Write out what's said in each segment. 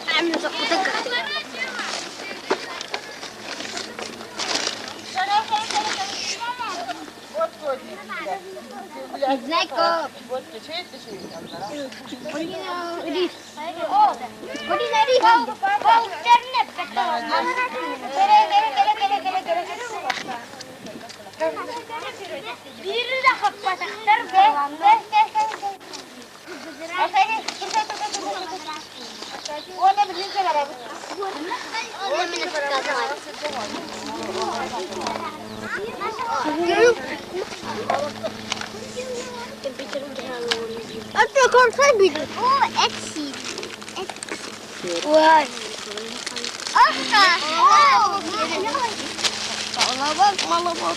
عامل زقطة ازيكم bir de kapataklar be. Atau korsan bidu. Oh, Etsy. Wah. Malah bak.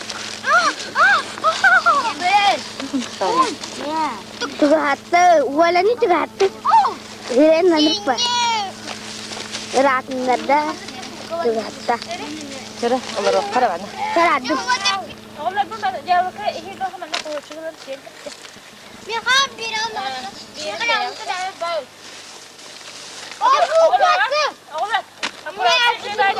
Tugahatta, wala ni tugahatta. Hiren nanpa. Rat nada. Tugahatta. Kira, olur para bana. Karadu. Onlar bu ben cevap ki iyi daha hemen konuşuyorlar şey. Bir kan bir ama. Bir kan kadar bol. Oh, baktı. Onlar. Ama şey ben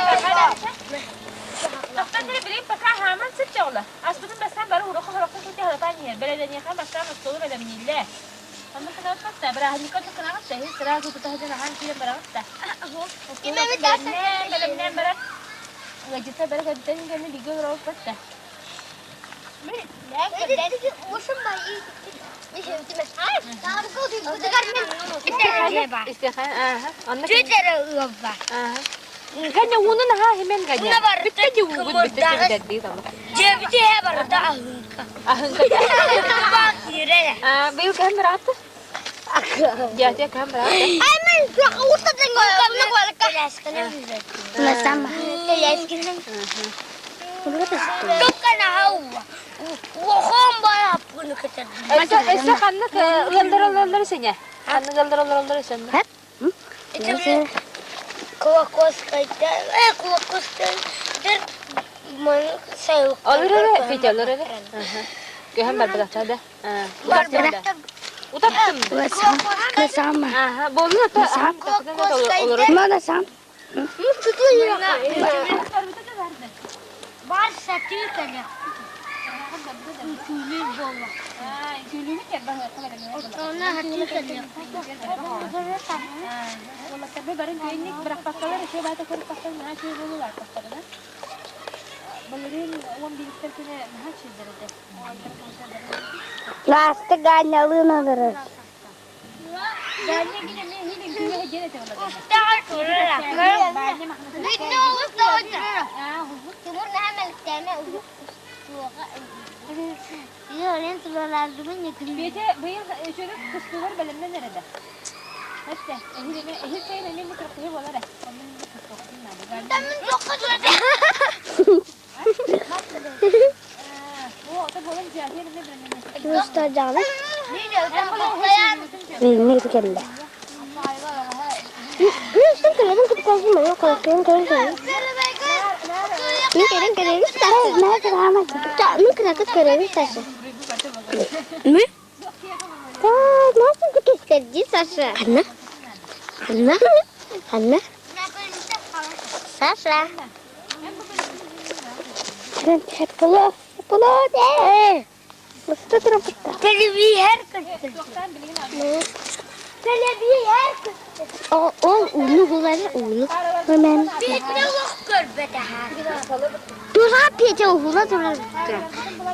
Doktor biri biri pakai haman sejauh Asbutun besar baru udah kalau aku kita harapannya. Beladanya kan besar masuk bela minille. Kamu kenapa tak berani kau tu kenapa sih? Serah aku tuh aja nahan film berapa tak? Imam dah. Belamnya berat. Enggak juta berat kan tadi kan di gue berapa tak? Usum bayi. Istirahat. Twitter apa? Kanya unun ha hemen kanya. Bitti cubut bitti dedi tamam. Cebci he barda ahınka. Ahınka. Bak yere. Bil kan berapa? Jaja kan berapa? Ayman uta tengok kamu kualka. Nah sama. Kau kena hawa. Wahom balap pun kita. Esa kanna ke lallar senya. Kanna lallar senya. Hep? Itu kuakos kaita. Kuakos kaita. Man saya. Olur fitil olur. Kehan berbeda ada. Berbeda. Utattım. Sama. Aha, bolun ata. Olur. Mana sam? Tutuyor. Var satıyor kaya. Tülü bolla. Tülü ne banget Ona hati kaya. Wala tabi barin klinik berapa kali siya bata ko pasal na siya dulu lah pasal na. Balirin uang bilis kena mahal siya dere. Last ganya luna dere. Ganya gini ni hiling kuya hejere te wala. Ustad kurra. Video ustad. Timur nahamel tama. Ya lan sebelah dulu nyekli. Bete bayıl şöyle kıstılar belimden nerede? Hatta ehil sayın annem bu tarafta hep olarak. Tamin çok kötü. Bu oto bolun cihazı ne benim? Ustad canım. Ne kelle. Sen kelle kita kasih mana kalau kalian Ini kadang-kadang stasi, nah kerana tak, ini kenapa kerana stasi? Ni? Kau masuk ke stasi stasi? Karena? Sasa. Dan chat kalau deh. Mesti terus. Television kerja. Television. Oh, ulu bukan ulu. Memang. Kita waktu berdah. Tuh rapi jauh lah tuh.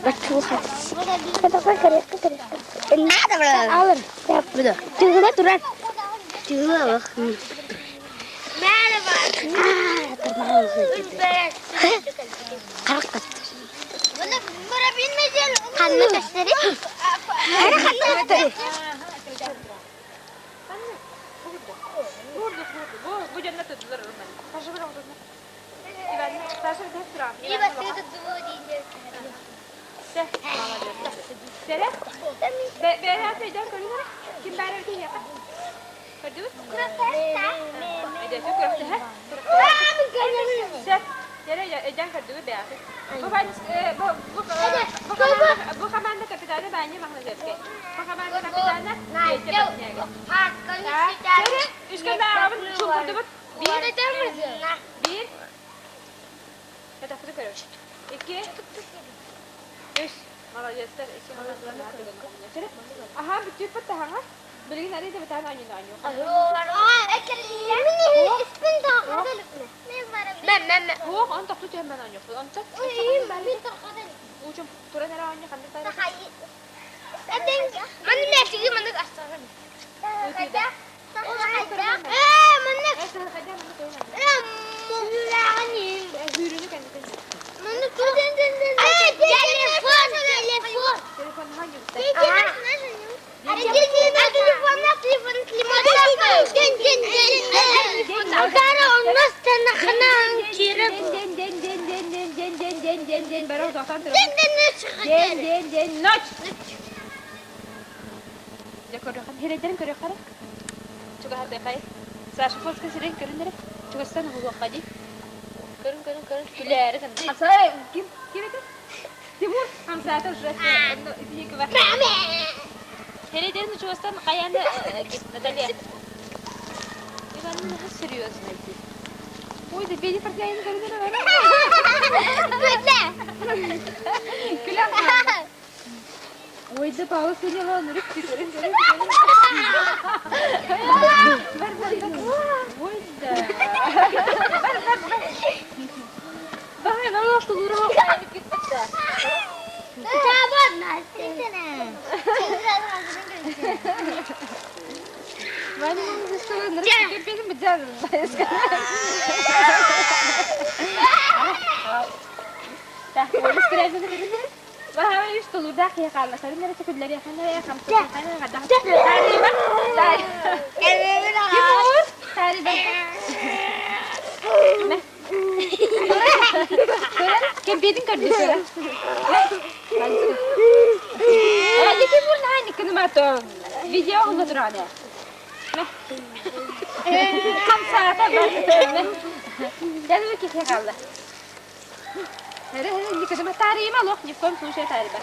Betul. Kita kerja. Nada berada. Alam. Siap betul. Tuh turun. Tuh. Merhaba. Termal. Kalkat. Bana binmeyeceğim. Kanlı gösteri. Kanlı gösteri. Bu cennet ödülür ben. Taşı bir oldu. Taşı bir hep duran. İyi basıyordu duvu diyeceğiz. Sere? Beyaz ejder koyuyor. Kim beyaz ejder yapar? Kırdınız? Kırıkta. Ejder şu kırıktı ha? Sen Sere ejder kırdığı beyaz. Bu kamanda kapitanı bence mahna zevke. Bu kamanda kapitanı bana. Nerede? Hakkın Şöyle üç kez ayağımın çukurdu bak. Bir. Ya da fıtık veriyor. 2. 3. Malajestler. 2 malajestler. Aha bütün fıtık ha. Bilgin arayı da bir tane aynı. هو أنت تخطي هم أنا يخطي أنت وشوف ترى نرى عني خندق وإذا بعوضني هون ركتي وإذا بقى أنا راح تدورها ما أنا ما بشتغل نركب فيلم بتجرب وهذا يشتغل داخل يا خالة خلينا نرتكب لريا خلينا يا خمسة خلينا غدا تقريبا تقريبا كم بيدين كردي سورة هذه كيفون هاي كلمات فيديو هم ترانا كم ساعة بس جالو كيف يا خالة هره اللي كده ما تعري ما لوح يفهم شو شيء تعري بس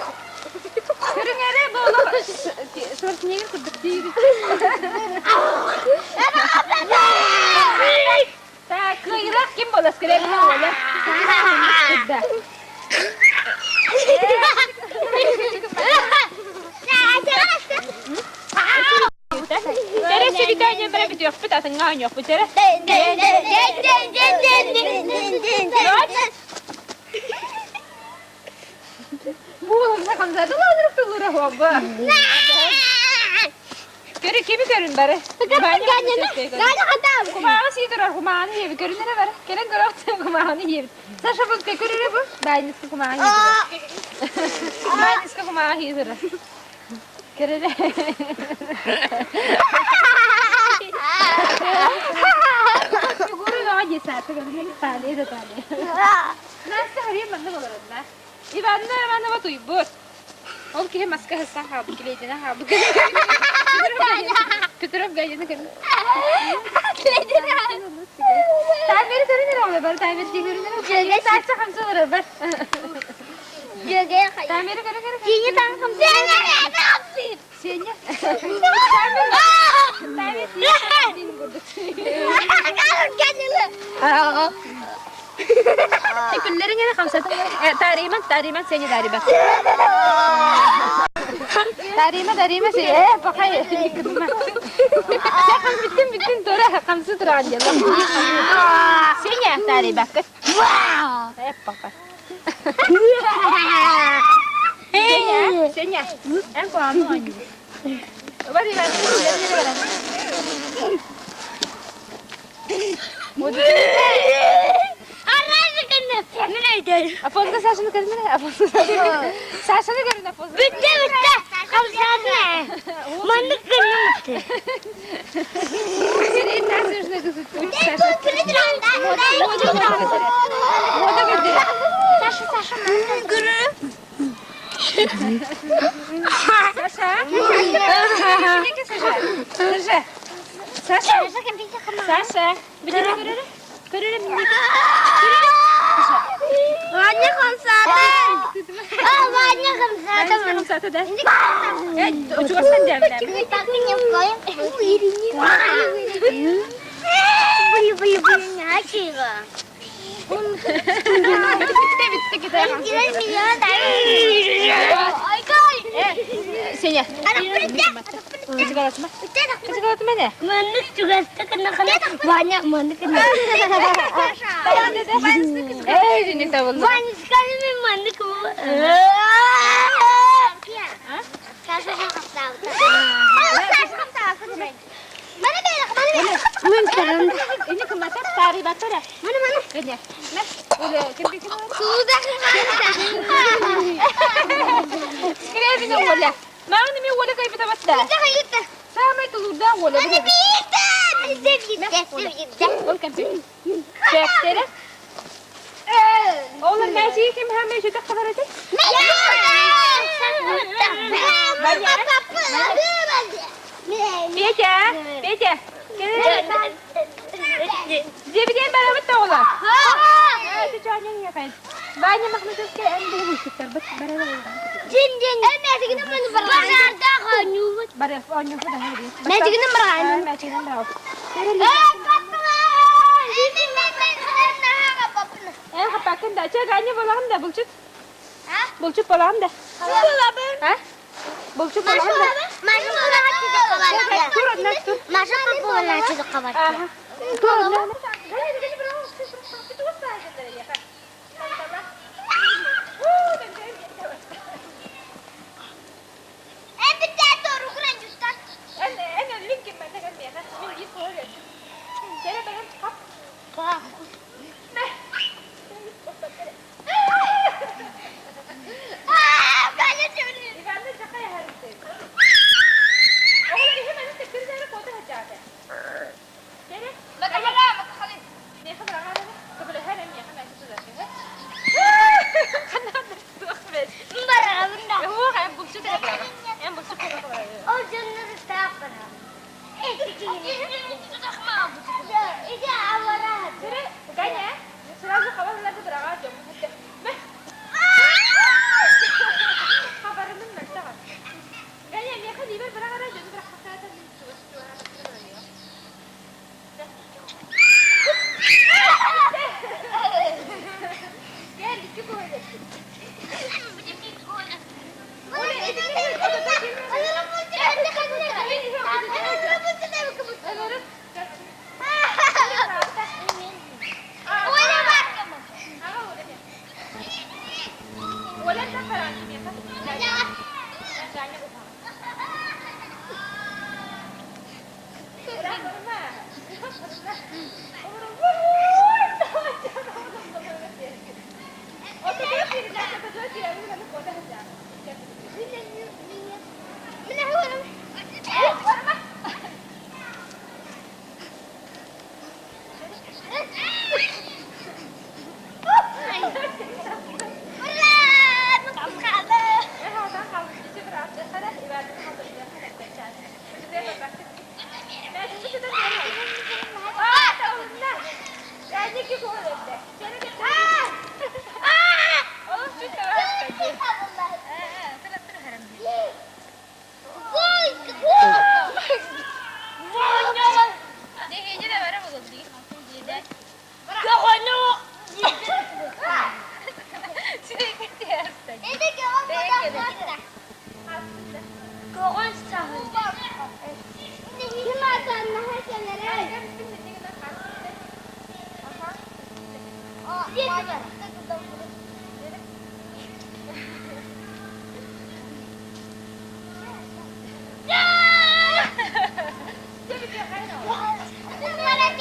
هره غيره بقول صورت نيجي كنت كتير تا كيرا كم بقول اسكريم ولا كده Terus si bidanya berapa tu? Apa tak tengah nyok? Terus. Bu ne kadar da olur olur hava. Kere kimi görün bare. Gani hata. Kumağını sidirar kumağını yiyor. Görün ne bare. Kere görüyorsun kumağını yiyor. Sen şapın tekrar bu. Ben niska kumağını yiyor. Ben niska kumağını yiyor. Kere ne? Guru lagi saat görün tane de tane. Nasıl arayayım ben de bulurum da. İbanlar bana bak uyuyor. Ol ki maske hasta ha bu kilidine ha bu kilidine. Tuturup gayet ne kadar. Kilidine ha. Tamir görünür ama ben tamir görünür. Ne saçsa hamsa var ben. Tamir görünür. Yine tam hamsa. Senya. Tamir. كلنا هنا خمسة تقريبا سنة تقريبا سنة بقى بتكون ترى خمسة ترى عندي سنة تقريبا بقى سنة أنكو عمو عندي وبعدين Afonso saçını karıştırma. Afonso saçını karıştırma. Bitti. Kamsana. Mandık kırmızı bitti. Senin ters yüzüne kızık. Moda gördü. Saçı. Gürü. Sasha. Bir de görürüm. Görürüm. Vanya konserti. Vanya konserti. Vanya konserti deh. Juga sendiri. Beli-belinya aja lah. Bitti kita. Sini. Ada peda. Sekolah mana? Sekolah mana? Manis juga kena banyak manis kena. Ini tahu. Banyak sekali manis kena. Mana bela? Mana? Ini kemana? Tari batu dah. Mana? Ini. Nah, udah kembali. Sudah. Kira ini wala. Mau ni wala kayak kita mas dah. Kita. Sama itu sudah wala. Kita. Ol kan sih. Cek tere. Oğlum ben şeyi kim hemen şu dakika var hadi. Bece. Dia bikin berabat tau lah. Itu cahaya ya kan. Banyak maknanya kayak anda bisa terbet berabat. Jin. Masih kita mau berada kanyu. Berabat kanyu sudah hari. Masih kita berada. Masih kita tahu. Kapakin dah. Cakapnya bolam dah bulcut. Bulcut bolam dah. Bulcut bolam dah. Masuk bola itu kawan. Turun dah.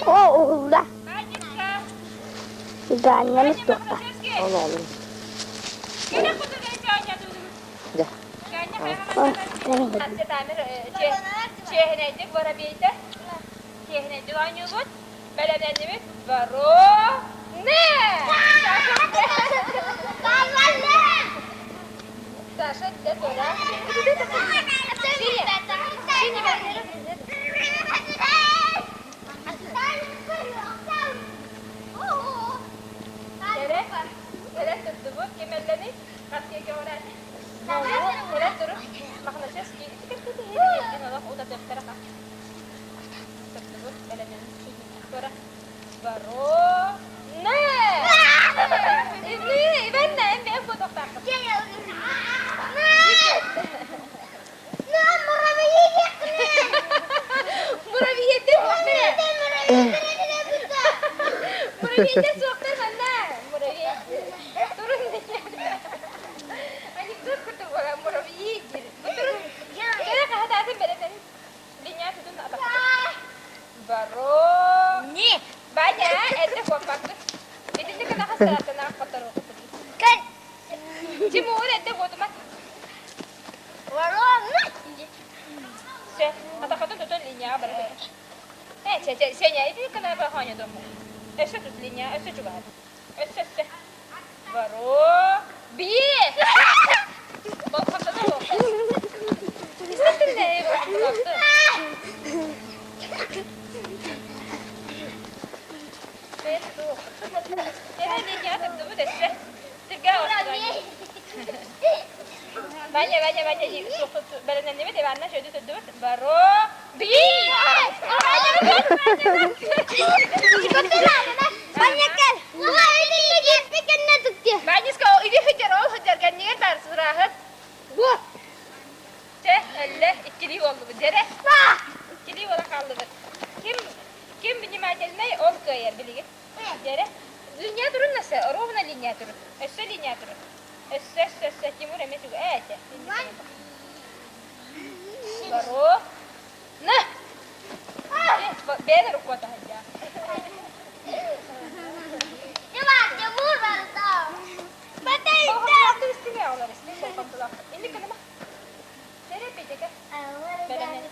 Oh, udah. Ganya nih tuh. Allah Allah. Dah. Oh, ini. Murabiye'de soğuklar benden. Murabiye. Durun dinle. Anekdot kurdum bana murabiye. Durun. Kaya kahadatin beresin. Linya tutun atak. Baru. Ni. Banyak. Ede kompaktı. Ede de kadar hastalatına akbatar okudu. Kan. Cimur ede kodumak. Warung. Şey, atak tutun linya beresin. Saya ini kenapa hanya dong? Ese tut linya, ese juga. Ese. Baru. Bi. Bapak sana loh. İstettin ne? Baktı. Betul. Jadi linya tentu deh. Tiga orang. Banyak. Badan ini mana sudah tutup. Baru. Bi. Banyak kan? Wah, ini lagi bikinnya tuh dia. Banyak kau ini hajar kan niye ters rahat. Bu. Ceh, Allah ikili oldu bu dere. Wah. İkili ola kaldı bu. Kim benim acelme ol koyar bilgi. Dere. Linya turun nasıl? Ruhuna linya turun. Esse linya turun. Esse timur emek juga. Ceh. Baru. Nah. Beda rukuat aja. Coba jemur baru tahu. Betul Oh, itu. waktu istimewa Allah istimewa. Ini kenapa? Dere pede kan? Badannya.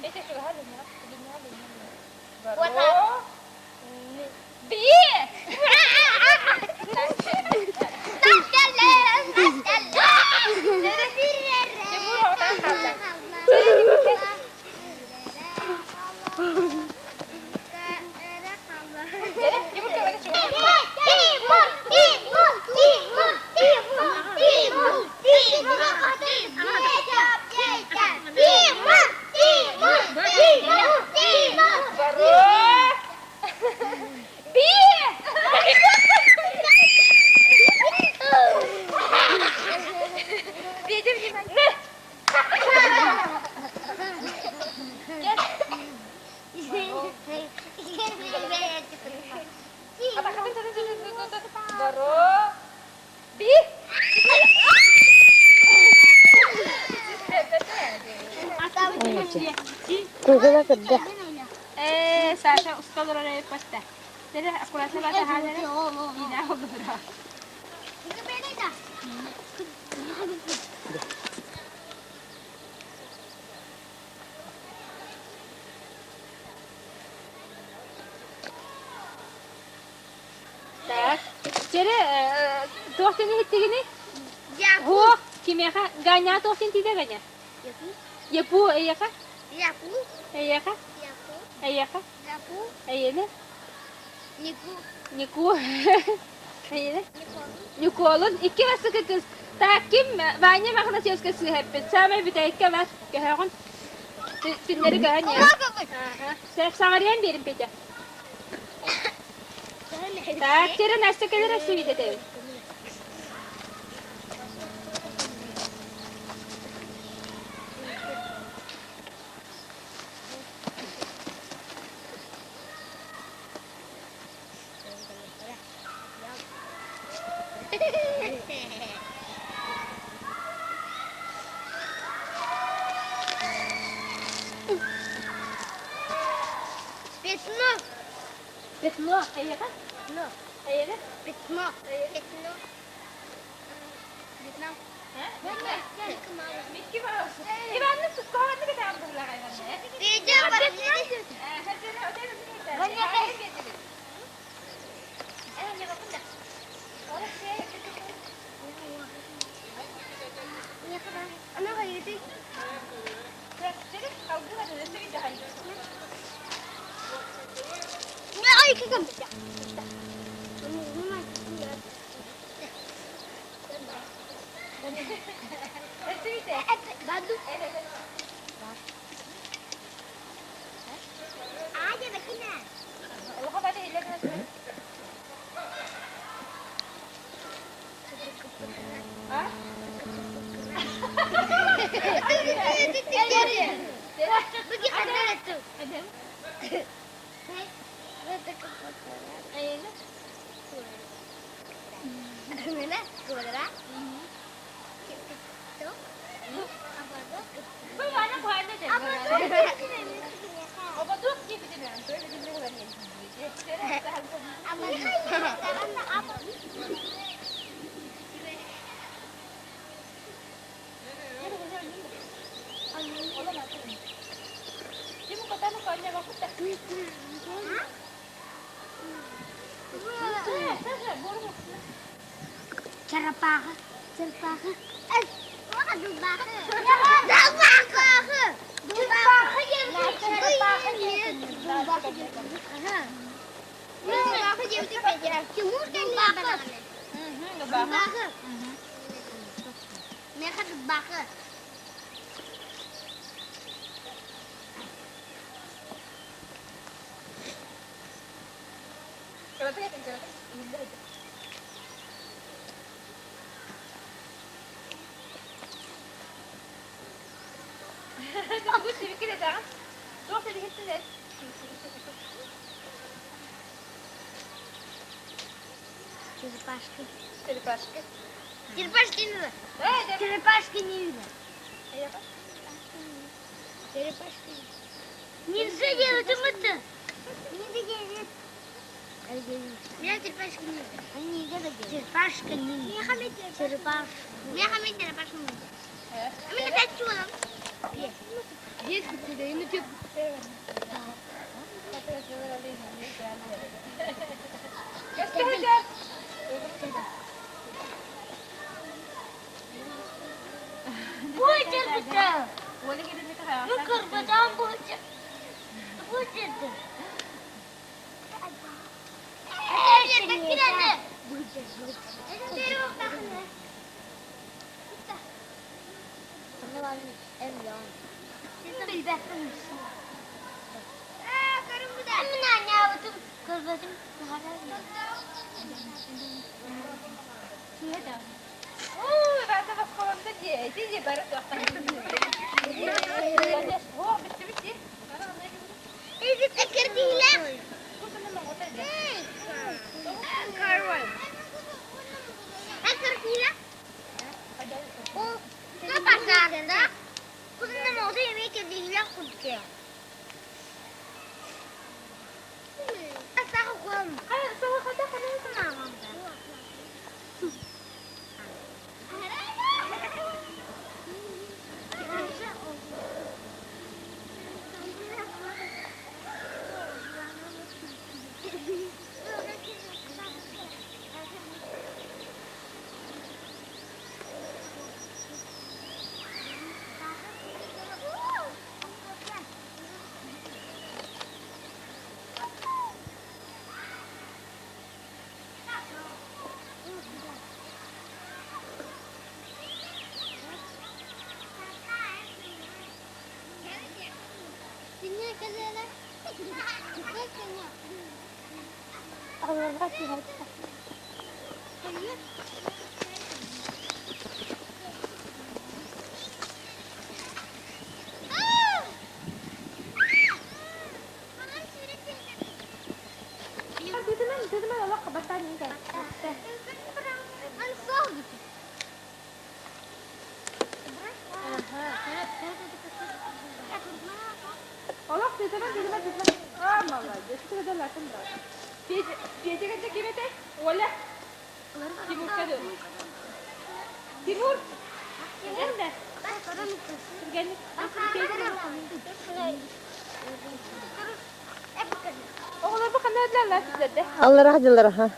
Itu juga halunya. Baru. Bi. Jemur orang kalda. Dere, jemur ke mana juga? Baru. Bi. Bi dia gimana? Apa kata baru bi Tugula gede. Sasha ustad oraya pasta. Jadi aku rasa baca hajar ini aku berapa. Jadi tuaktini hitti gini? Ho, kimya ka? Ganya tuaktin tidak ganya? Yapu, iya ka? Iya ka? Iya ka? Iya ne? Niku. Iya ne? Niku olun. İki vasık kız. Takim banyak makna sih uskas hep. Sama bir tek var. Keharon. Tinleri ganya. Sen sağıryan birim peki. Tak, cera nasta kadar suyu dedi. Betno, iya kan? Iya kan? Betno. Hah? Mickey Mouse. İbanın kahvaltı kadar aldılar hayvanı. Video barangnya. Ano kayo ito? Ay, kagamit ya. Bantu. Aja bakina. Allah kau tadi hilang nasi. Ah? Bagi ada tu. Ada. Cerpaha. Dubaka. Allah rahmetler ha.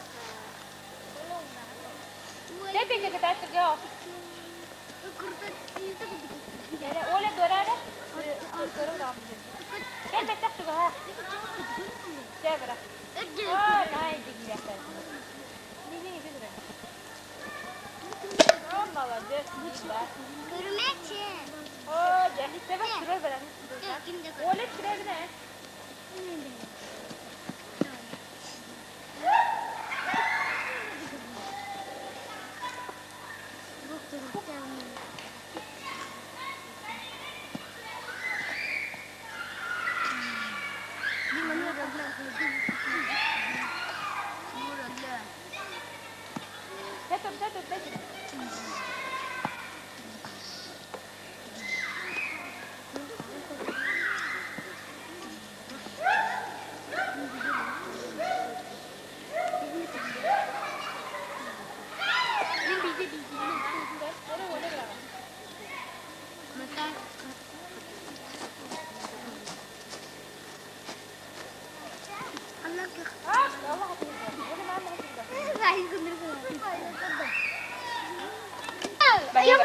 Yang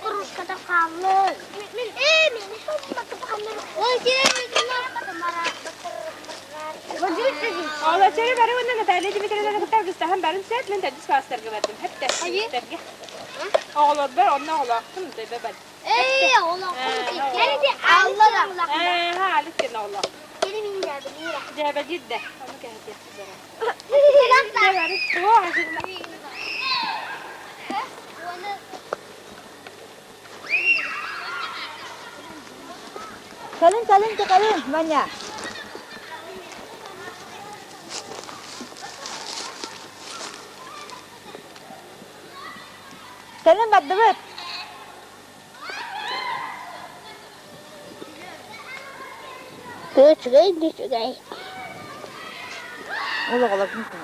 kurus kata, kamu. Ini oh والله شيء بري وانا تعالي دي مثلا انا كنت بستهم بري ساعات من تدس فاستر قبل حتى ترجع والله بر انا والله كنت ببد ايه والله يعني دي الله ها عليك كده والله يعني مين جابه جدا انا كده Salin cekarin banyak. Salin bat debat. Tuh, cukai. Ulah kalau gitu.